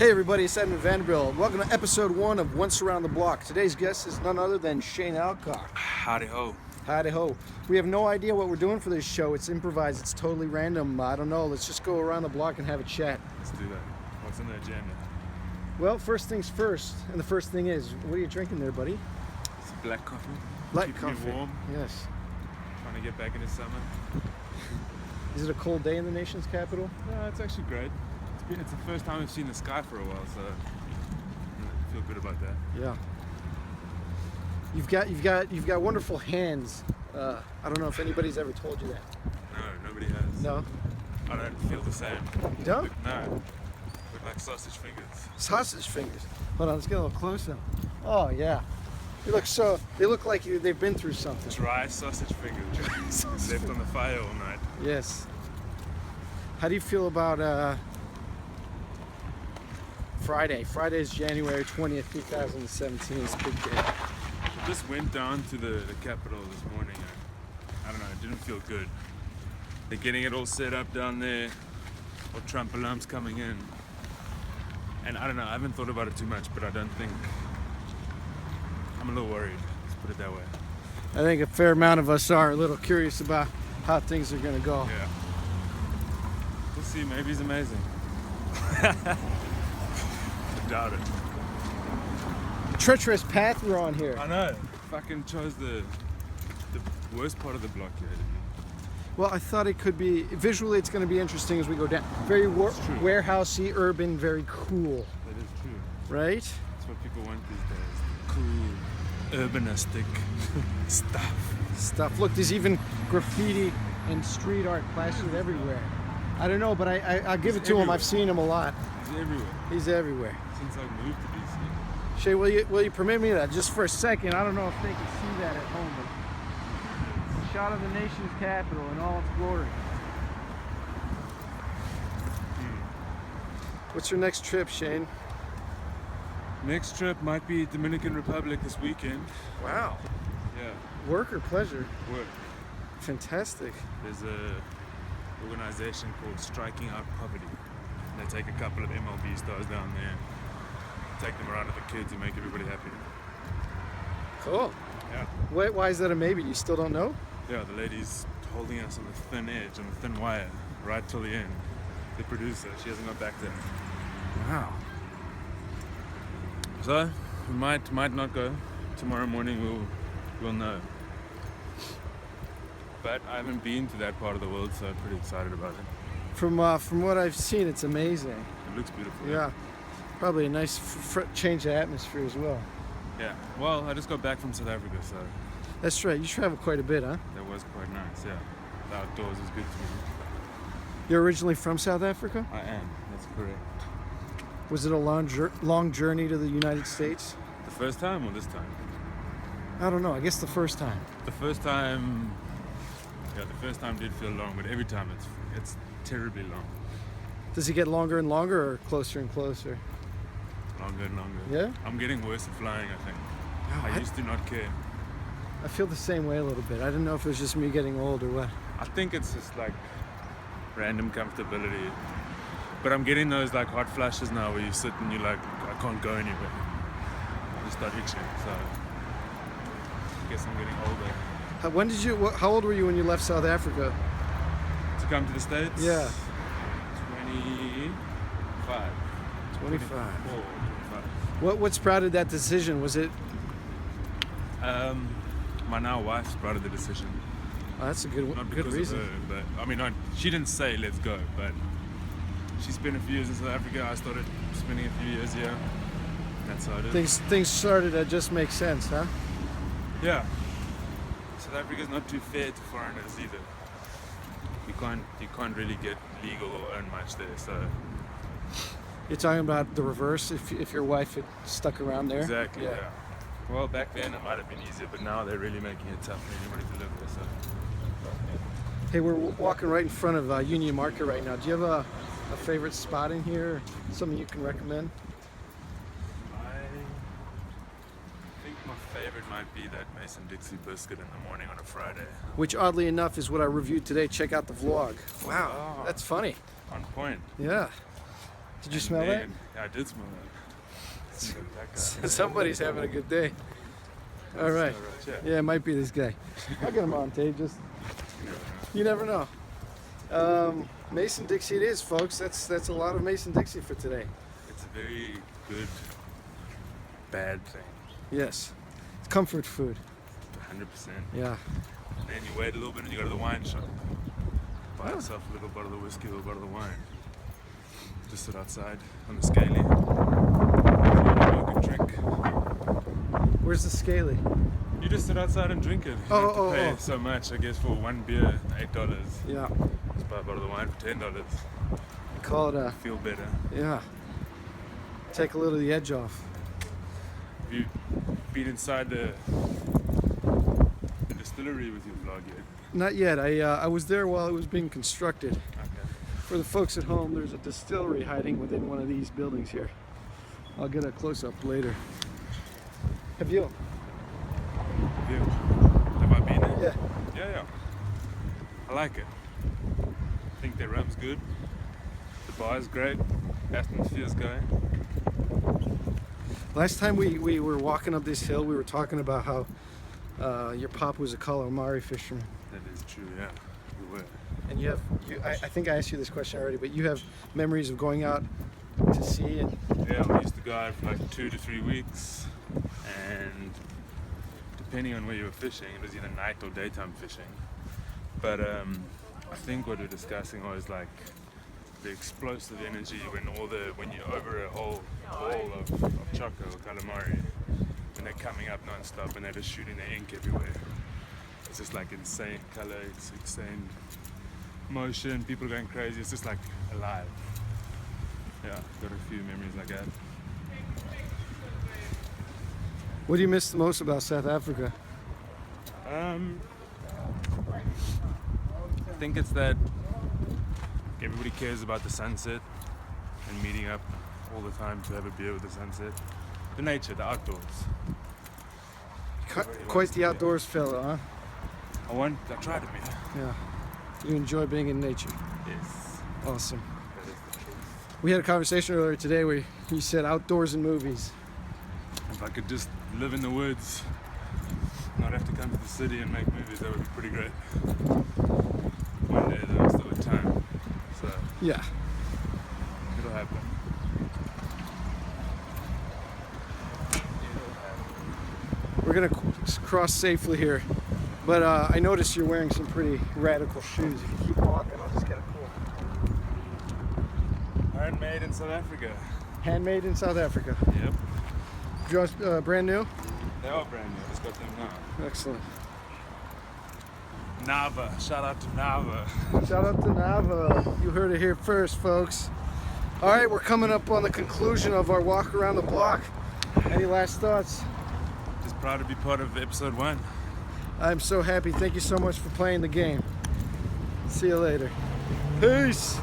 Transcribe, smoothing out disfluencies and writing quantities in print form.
Hey everybody, it's Edmund Vanderbilt. Welcome to episode 1 of Once Around the Block. Today's guest is none other than Shane Alcock. Howdy ho. Howdy ho. We have no idea what we're doing for this show. It's improvised, it's totally random. I don't know, let's just go around the block and have a chat. Let's do that. What's on the agenda? Well, first things first, and the first thing is, what are you drinking there, buddy? Some black coffee. Black Keeping coffee. me warm. Yes. Trying to get back into summer. Is it a cold day in the nation's capital? No, it's actually great. It's the first time we've seen the sky for a while, so I feel good about that. Yeah. You've got wonderful hands. I don't know if anybody's ever told you that. No, nobody has. No? I don't feel the same. You don't? No. Look like sausage fingers. Sausage fingers. Hold on, let's get a little closer. Oh yeah. They look like they've been through something. Dry sausage fingers. Left on the fire all night. Yes. How do you feel about Friday? Friday is January 20th, 2017. It's a big day. I just went down to the Capitol this morning. I don't know, it didn't feel good. They're getting it all set up down there. Or Trump alarms coming in. And I don't know, I haven't thought about it too much, but I don't think... I'm a little worried, let's put it that way. I think a fair amount of us are a little curious about how things are going to go. Yeah. We'll see, maybe he's amazing. Doubt it. Treacherous path we're on here. I know. Fucking chose the worst part of the block here. Well, I thought it could be visually. It's going to be interesting as we go down. Very warehousey, urban, very cool. That is true. Right? That's what people want these days. Cool, urbanistic stuff. Look, there's even graffiti and street art plastered everywhere. I don't know, but I'll give it to him. I've seen him a lot. He's everywhere. He's everywhere. Since I moved to DC. Shay, will you permit me that just for a second? I don't know if they can see that at home, but it's a shot of the nation's capital in all its glory. What's your next trip, Shane? Next trip might be Dominican Republic this weekend. Wow. Yeah. Work or pleasure? Work. Fantastic. There's a organization called Striking Out Poverty. They take a couple of MLB stars down there, take them around with the kids and make everybody happy. Cool. Yeah. Why is that a maybe? You still don't know? Yeah, the lady's holding us on the thin edge, on the thin wire, right till the end. The producer, she hasn't got back there. Wow. So, we might not go. Tomorrow morning we'll know. But I haven't been to that part of the world, so I'm pretty excited about it. From what I've seen, it's amazing. It looks beautiful. Yeah. Probably a nice change of atmosphere as well. Yeah. Well, I just got back from South Africa, so... That's right. You travel quite a bit, huh? That was quite nice, yeah. The outdoors was good to me. You're originally from South Africa? I am. That's correct. Was it a long journey to the United States? The first time or this time? I don't know. I guess the first time. The first time... Yeah, the first time did feel long, but every time it's terribly long. Does it get longer and longer or closer and closer? Longer and longer. Yeah? I'm getting worse at flying, I think. Oh, I used to not care. I feel the same way a little bit. I didn't know if it was just me getting old or what. I think it's just like random comfortability. But I'm getting those like hot flashes now where you sit and you're like, I can't go anywhere. I just start itching, so I guess I'm getting older. How old were you when you left South Africa? To come to the States? Yeah. 25. 25. 24, What sprouted that decision? Was it? My now wife sprouted the decision. Oh, that's a good Not good because reason. of her, but I mean, she didn't say let's go, but she spent a few years in South Africa. I started spending a few years here. That's how it is. Things started to just make sense, huh? Yeah. South Africa's not too fair to foreigners either. You can't really get legal or earn much there, so... You're talking about the reverse, if your wife had stuck around there? Exactly, yeah. Well, back then it might have been easier, but now they're really making it tough for anybody to live there, so... Hey, we're walking right in front of Union Market right now. Do you have a favorite spot in here? Something you can recommend? I think my favorite might be that Mason-Dixie biscuit in the morning on a Friday. Which, oddly enough, is what I reviewed today. Check out the vlog. Wow, that's funny. On point. Yeah. Did you smell that? Yeah, I did smell that. Somebody's having a good day. All right. Yeah, it might be this guy. I'll get him on tape. Just you never know. Mason Dixie it is, folks. That's a lot of Mason Dixie for today. It's a very good, bad thing. Yes. It's comfort food. 100%. Yeah. And then you wait a little bit and you go to the wine shop. Buy yourself a little bottle of whiskey or a bottle of wine. Just sit outside on the scaly. You can drink. Where's the scaly? You just sit outside and drink it. You don't have to pay so much, I guess, for one beer, $8. Yeah. Just buy a bottle of wine for $10. Call it a. Feel better. Yeah. Take a little of the edge off. Have you been inside the distillery with your vlog yet? Not yet. I was there while it was being constructed. Okay. For the folks at home, there's a distillery hiding within one of these buildings here. I'll get a close-up later. Have you? Have I been there? Yeah. Yeah. I like it. I think their rum's good. The bar's great. Atmosphere's going. Last time we were walking up this hill, we were talking about how your pop was a calamari fisherman. That is true, yeah. We were. And I think I asked you this question already, but you have memories of going out to sea and... Yeah, we used to go out for like 2 to 3 weeks, and depending on where you were fishing, it was either night or daytime fishing. But I think what we're discussing was like the explosive energy when you're over a whole wall of choco or calamari, when they're coming up non-stop and they're just shooting their ink everywhere. It's just like insane color, it's insane motion, people going crazy, it's just like alive. Yeah, got a few memories like that. What do you miss the most about South Africa? I think it's that everybody cares about the sunset and meeting up all the time to have a beer with the sunset. The nature, the outdoors. Quite the outdoors fella, huh? I try to be. Yeah. You enjoy being in nature. Yes. Awesome. That is the truth. We had a conversation earlier today where you said outdoors and movies. If I could just live in the woods, not have to come to the city and make movies, that would be pretty great. One day though, still with time. So Yeah. it'll happen. We're gonna cross safely here, but I noticed you're wearing some pretty radical shoes. If you keep walking, I'll just get a cool. Handmade in South Africa. Handmade in South Africa. Yep. Just brand new? They are brand new. Just got them now. Excellent. Nava. Shout out to Nava. Shout out to Nava. You heard it here first, folks. All right, we're coming up on the conclusion of our walk around the block. Any last thoughts? Just proud to be part of episode 1. I'm so happy. Thank you so much for playing the game. See you later. Peace.